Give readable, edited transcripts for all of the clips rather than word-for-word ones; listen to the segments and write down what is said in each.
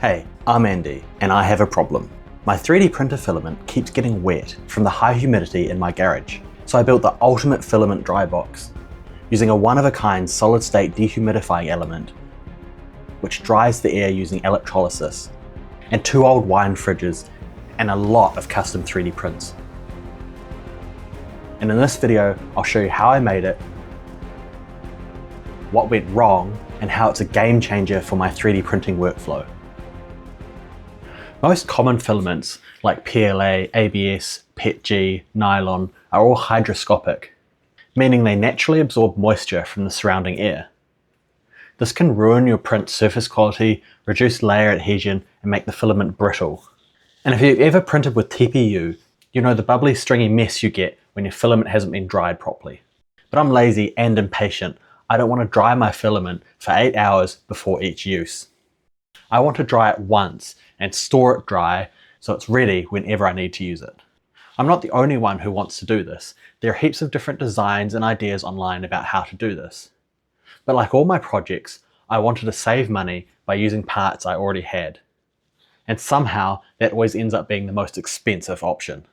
Hey, I'm Andy, and I have a problem. My 3D printer filament keeps getting wet from the high humidity in my garage, so I built the ultimate filament dry box, using a one-of-a-kind solid-state dehumidifying element, which dries the air using electrolysis, and 2 old wine fridges, and a lot of custom 3D prints. And in this video, I'll show you how I made it, what went wrong, and how it's a game changer for my 3D printing workflow. Most common filaments like PLA, ABS, PETG, nylon are all hygroscopic, meaning they naturally absorb moisture from the surrounding air. This can ruin your print surface quality, reduce layer adhesion, and make the filament brittle. And if you've ever printed with TPU, you know the bubbly stringy mess you get when your filament hasn't been dried properly. But I'm lazy and impatient. I don't want to dry my filament for 8 hours before each use. I want to dry it once and store it dry so it's ready whenever I need to use it. I'm not the only one who wants to do this. There are heaps of different designs and ideas online about how to do this. But like all my projects, I wanted to save money by using parts I already had. And somehow that always ends up being the most expensive option.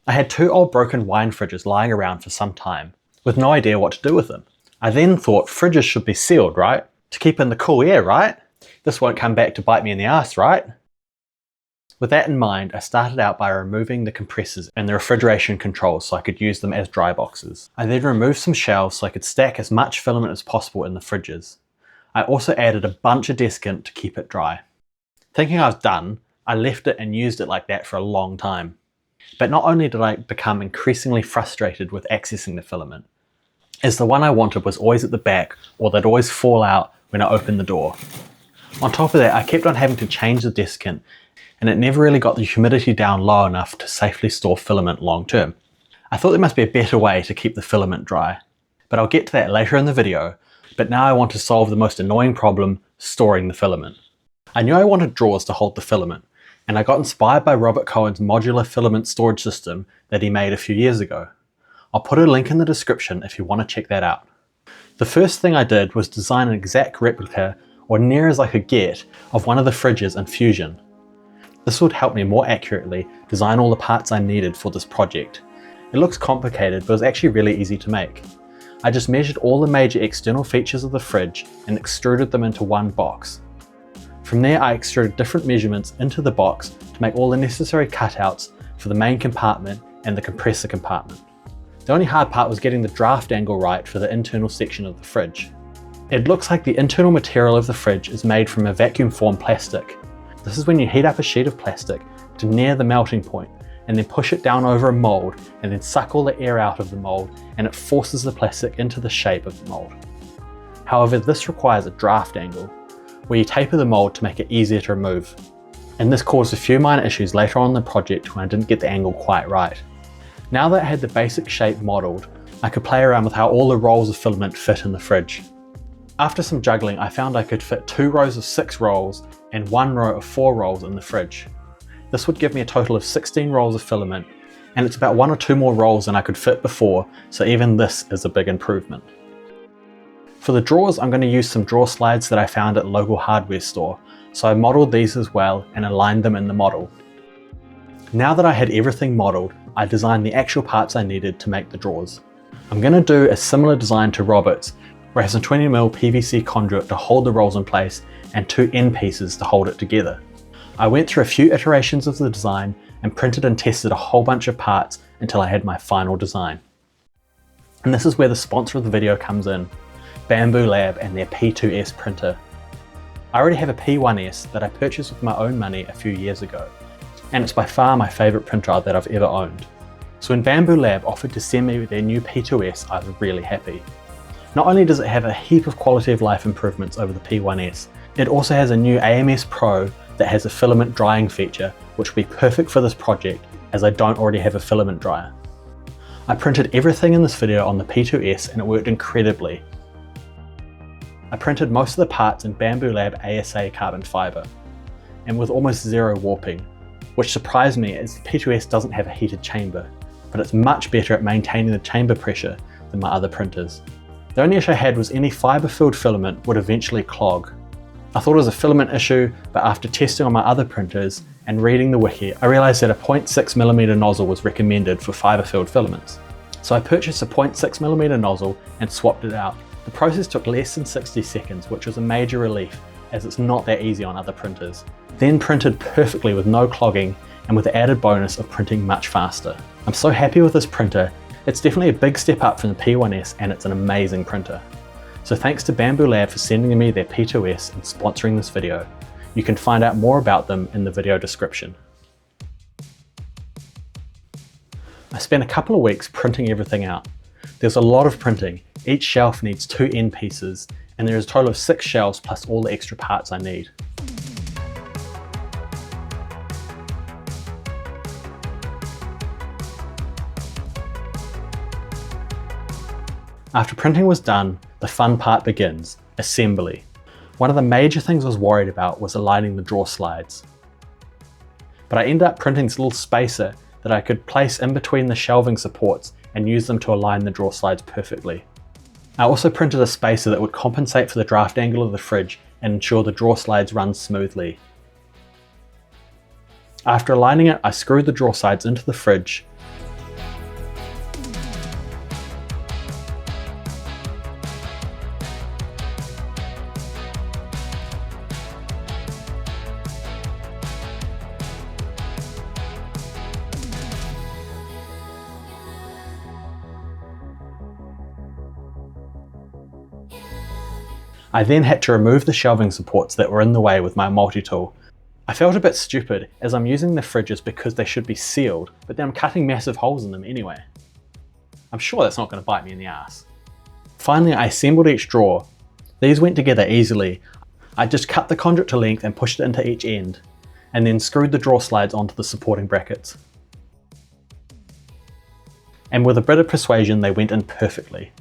I had 2 old broken wine fridges lying around for some time, with no idea what to do with them. I then thought fridges should be sealed, right? To keep in the cool air, right? This won't come back to bite me in the ass, right? With that in mind, I started out by removing the compressors and the refrigeration controls so I could use them as dry boxes. I then removed some shelves so I could stack as much filament as possible in the fridges. I also added a bunch of desiccant to keep it dry. Thinking I was done, I left it and used it like that for a long time. But not only did I become increasingly frustrated with accessing the filament, as the one I wanted was always at the back or they'd always fall out when I opened the door. On top of that, I kept on having to change the desiccant, and it never really got the humidity down low enough to safely store filament long term. I thought there must be a better way to keep the filament dry, but I'll get to that later in the video. But now I want to solve the most annoying problem, storing the filament. I knew I wanted drawers to hold the filament, and I got inspired by Robert Cowen's modular filament storage system that he made a few years ago. I'll put a link in the description if you want to check that out. The first thing I did was design an exact replica, or near as I could get, of one of the fridges in Fusion. This would help me more accurately design all the parts I needed for this project. It looks complicated, but it was actually really easy to make. I just measured all the major external features of the fridge and extruded them into one box. From there, I extruded different measurements into the box to make all the necessary cutouts for the main compartment and the compressor compartment. The only hard part was getting the draft angle right for the internal section of the fridge. It looks like the internal material of the fridge is made from a vacuum formed plastic. This is when you heat up a sheet of plastic to near the melting point and then push it down over a mold and then suck all the air out of the mold, and it forces the plastic into the shape of the mold. However, this requires a draft angle where you taper the mold to make it easier to remove. And this caused a few minor issues later on in the project when I didn't get the angle quite right. Now that I had the basic shape modeled, I could play around with how all the rolls of filament fit in the fridge. After some juggling, I found I could fit 2 rows of 6 rolls and 1 row of 4 rolls in the fridge. This would give me a total of 16 rolls of filament, and it's about 1 or 2 more rolls than I could fit before, so even this is a big improvement. For the drawers, I'm going to use some drawer slides that I found at a local hardware store, so I modeled these as well and aligned them in the model. Now that I had everything modeled, I designed the actual parts I needed to make the drawers. I'm going to do a similar design to Robert's, where it has a 20mm PVC conduit to hold the rolls in place and 2 end pieces to hold it together. I went through a few iterations of the design and printed and tested a whole bunch of parts until I had my final design. And this is where the sponsor of the video comes in, Bambu Lab and their P2S printer. I already have a P1S that I purchased with my own money a few years ago, and it's by far my favourite printer that I've ever owned. So when Bambu Lab offered to send me their new P2S, I was really happy. Not only does it have a heap of quality of life improvements over the P1S, it also has a new AMS Pro that has a filament drying feature, which will be perfect for this project as I don't already have a filament dryer. I printed everything in this video on the P2S and it worked incredibly. I printed most of the parts in Bambu Lab ASA carbon fibre, and with almost 0 warping, which surprised me as the P2S doesn't have a heated chamber, but it's much better at maintaining the chamber pressure than my other printers. The only issue I had was any fibre-filled filament would eventually clog. I thought it was a filament issue, but after testing on my other printers and reading the wiki, I realised that a 0.6mm nozzle was recommended for fibre-filled filaments. So I purchased a 0.6mm nozzle and swapped it out. The process took less than 60 seconds, which was a major relief, as it's not that easy on other printers. Then printed perfectly with no clogging and with the added bonus of printing much faster. I'm so happy with this printer. It's definitely a big step up from the P1S and it's an amazing printer. So thanks to Bambu Lab for sending me their P2S and sponsoring this video. You can find out more about them in the video description. I spent a couple of weeks printing everything out. There's a lot of printing. Each shelf needs 2 end pieces, and there is a total of 6 shelves plus all the extra parts I need. After printing was done, the fun part begins, assembly. One of the major things I was worried about was aligning the drawer slides. But I ended up printing this little spacer that I could place in between the shelving supports and use them to align the drawer slides perfectly. I also printed a spacer that would compensate for the draft angle of the fridge and ensure the drawer slides run smoothly. After aligning it, I screwed the drawer sides into the fridge. I then had to remove the shelving supports that were in the way with my multi-tool. I felt a bit stupid as I'm using the fridges because they should be sealed, but then I'm cutting massive holes in them anyway. I'm sure that's not going to bite me in the ass. Finally, I assembled each drawer. These went together easily. I just cut the conduit to length and pushed it into each end, and then screwed the drawer slides onto the supporting brackets. And with a bit of persuasion, they went in perfectly.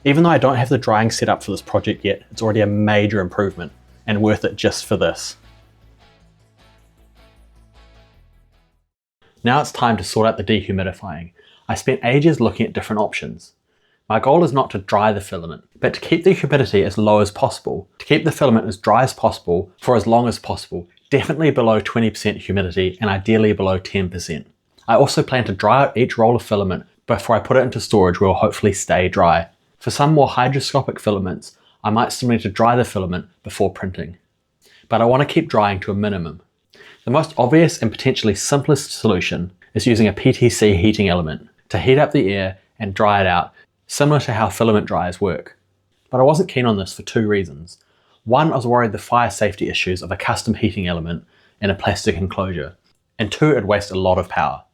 Even though I don't have the drying set up for this project yet, it's already a major improvement and worth it just for this. Now it's time to sort out the dehumidifying. I spent ages looking at different options. My goal is not to dry the filament, but to keep the humidity as low as possible, to keep the filament as dry as possible for as long as possible, definitely below 20% humidity and ideally below 10%. I also plan to dry out each roll of filament before I put it into storage where it will hopefully stay dry. For some more hygroscopic filaments, I might still need to dry the filament before printing. But I want to keep drying to a minimum. The most obvious and potentially simplest solution is using a PTC heating element to heat up the air and dry it out, similar to how filament dryers work. But I wasn't keen on this for 2 reasons. One, I was worried the fire safety issues of a custom heating element in a plastic enclosure. And 2, it'd waste a lot of power.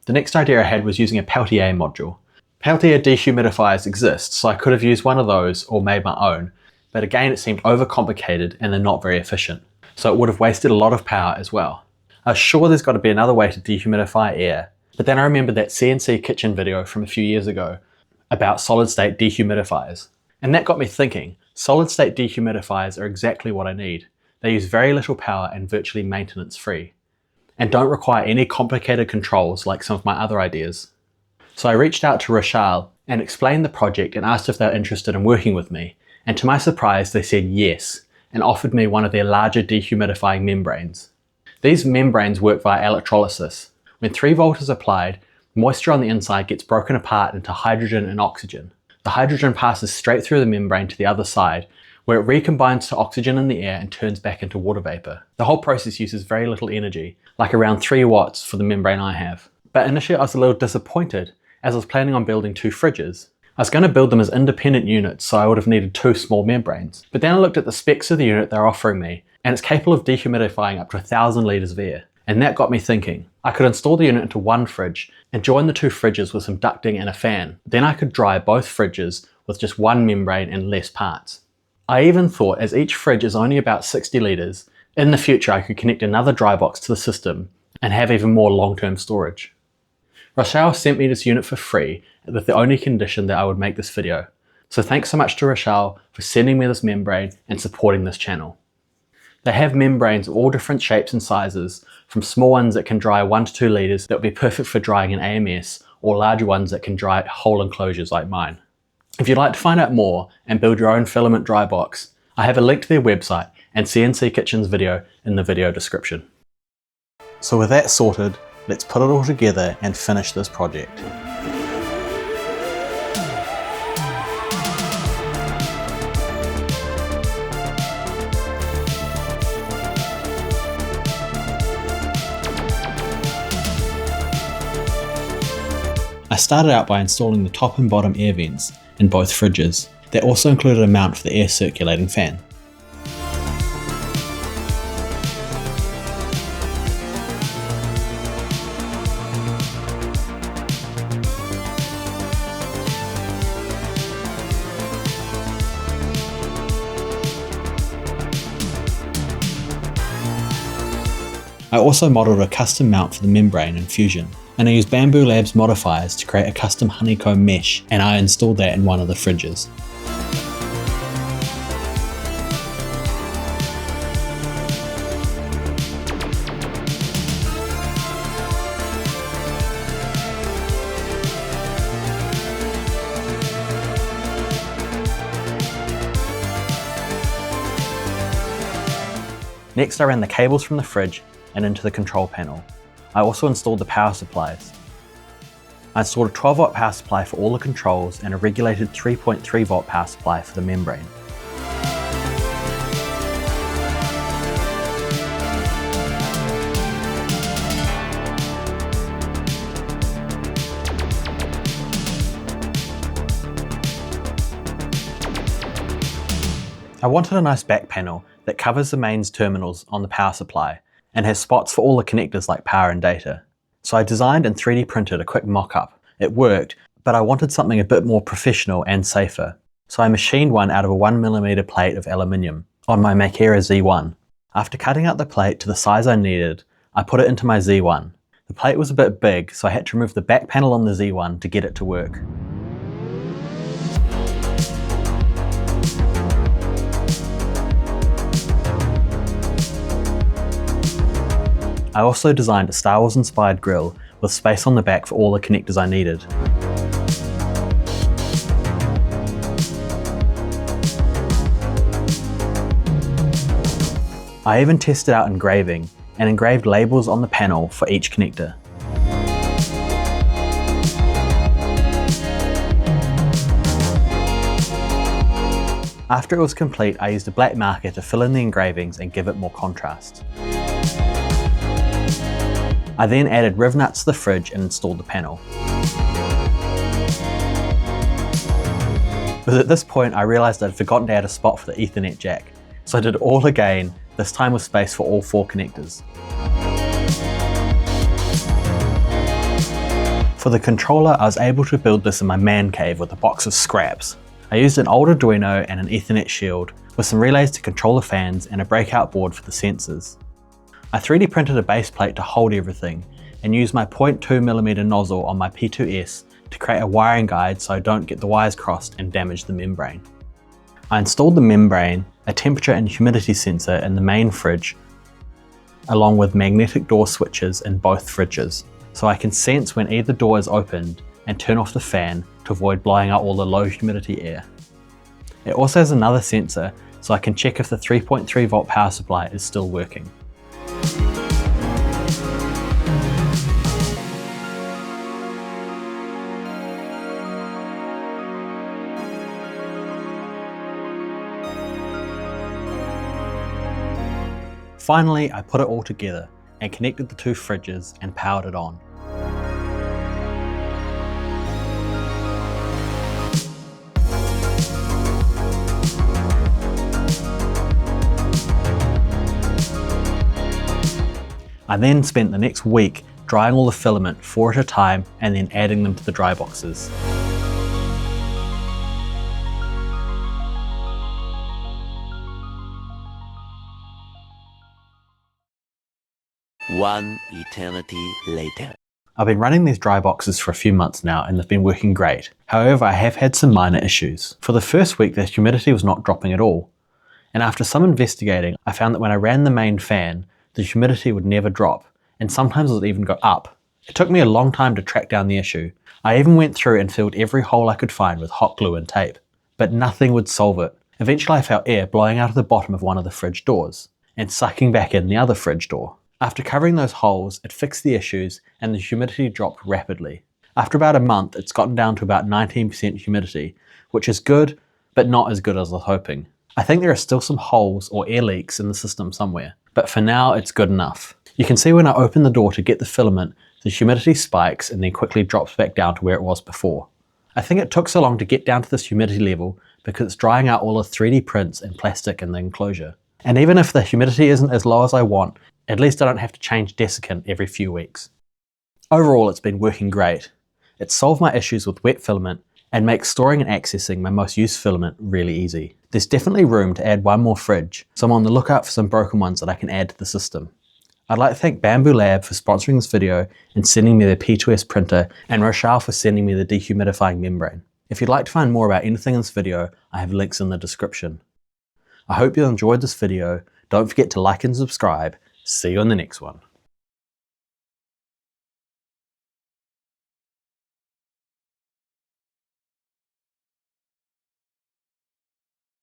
The next idea I had was using a Peltier module. Peltier dehumidifiers exist, so I could have used one of those or made my own, but again it seemed overcomplicated and they're not very efficient, so it would have wasted a lot of power as well. I was sure there's got to be another way to dehumidify air, but then I remembered that CNC Kitchen video from a few years ago about solid-state dehumidifiers. And that got me thinking, solid-state dehumidifiers are exactly what I need. They use very little power and virtually maintenance-free, and don't require any complicated controls like some of my other ideas. So I reached out to Rosahl and explained the project and asked if they were interested in working with me, and to my surprise they said yes and offered me one of their larger dehumidifying membranes. These membranes work via electrolysis. When 3 volt is applied, moisture on the inside gets broken apart into hydrogen and oxygen. The hydrogen passes straight through the membrane to the other side, where it recombines to oxygen in the air and turns back into water vapor. The whole process uses very little energy, like around 3 watts for the membrane I have. But initially I was a little disappointed, as I was planning on building 2 fridges. I was going to build them as independent units, so I would have needed 2 small membranes. But then I looked at the specs of the unit they're offering me, and it's capable of dehumidifying up to 1,000 litres of air. And that got me thinking. I could install the unit into one fridge and join the 2 fridges with some ducting and a fan. Then I could dry both fridges with just one membrane and less parts. I even thought, as each fridge is only about 60 litres, in the future I could connect another dry box to the system and have even more long-term storage. Rosahl sent me this unit for free with the only condition that I would make this video. So thanks so much to Rosahl for sending me this membrane and supporting this channel. They have membranes of all different shapes and sizes, from small ones that can dry 1 to 2 litres that would be perfect for drying an AMS, or larger ones that can dry whole enclosures like mine. If you'd like to find out more and build your own filament dry box, I have a link to their website and CNC Kitchen's video in the video description. So with that sorted, let's put it all together and finish this project. I started out by installing the top and bottom air vents in both fridges. That also included a mount for the air circulating fan. I also modelled a custom mount for the membrane in Fusion, and I used Bambu Labs modifiers to create a custom honeycomb mesh, and I installed that in one of the fridges. Next I ran the cables from the fridge and into the control panel. I also installed the power supplies. I installed a 12 volt power supply for all the controls and a regulated 3.3 volt power supply for the membrane. I wanted a nice back panel that covers the mains terminals on the power supply and has spots for all the connectors like power and data. So I designed and 3D printed a quick mock-up. It worked, but I wanted something a bit more professional and safer. So I machined one out of a 1mm plate of aluminium on my Makera Z1. After cutting out the plate to the size I needed, I put it into my Z1. The plate was a bit big, so I had to remove the back panel on the Z1 to get it to work. I also designed a Star Wars inspired grille with space on the back for all the connectors I needed. I even tested out engraving and engraved labels on the panel for each connector. After it was complete, I used a black marker to fill in the engravings and give it more contrast. I then added riv nuts to the fridge and installed the panel. But at this point I realised I'd forgotten to add a spot for the Ethernet jack, so I did it all again, this time with space for all 4 connectors. For the controller, I was able to build this in my man cave with a box of scraps. I used an old Arduino and an Ethernet shield with some relays to control the fans and a breakout board for the sensors. I 3D printed a base plate to hold everything and used my 0.2mm nozzle on my P2S to create a wiring guide so I don't get the wires crossed and damage the membrane. I installed the membrane, a temperature and humidity sensor in the main fridge, along with magnetic door switches in both fridges, so I can sense when either door is opened and turn off the fan to avoid blowing out all the low humidity air. It also has another sensor so I can check if the 3.3 volt power supply is still working. Finally, I put it all together and connected the 2 fridges and powered it on. I then spent the next week drying all the filament 4 at a time and then adding them to the dry boxes. One eternity later. I've been running these dry boxes for a few months now and they've been working great. However, I have had some minor issues. For the first week, the humidity was not dropping at all. And after some investigating, I found that when I ran the main fan, the humidity would never drop, and sometimes it would even go up. It took me a long time to track down the issue. I even went through and filled every hole I could find with hot glue and tape, but nothing would solve it. Eventually I felt air blowing out of the bottom of one of the fridge doors, and sucking back in the other fridge door. After covering those holes, it fixed the issues and the humidity dropped rapidly. After about a month, it's gotten down to about 19% humidity, which is good, but not as good as I was hoping. I think there are still some holes or air leaks in the system somewhere, but for now it's good enough. You can see when I open the door to get the filament, the humidity spikes and then quickly drops back down to where it was before. I think it took so long to get down to this humidity level because it's drying out all the 3D prints and plastic in the enclosure. And even if the humidity isn't as low as I want, at least I don't have to change desiccant every few weeks. Overall, it's been working great. It's solved my issues with wet filament and makes storing and accessing my most used filament really easy. There's definitely room to add one more fridge, so I'm on the lookout for some broken ones that I can add to the system. I'd like to thank Bambu Lab for sponsoring this video and sending me the P2S printer, and Rosahl for sending me the dehumidifying membrane. If you'd like to find more about anything in this video, I have links in the description. I hope you enjoyed this video. Don't forget to like and subscribe. See you in the next one.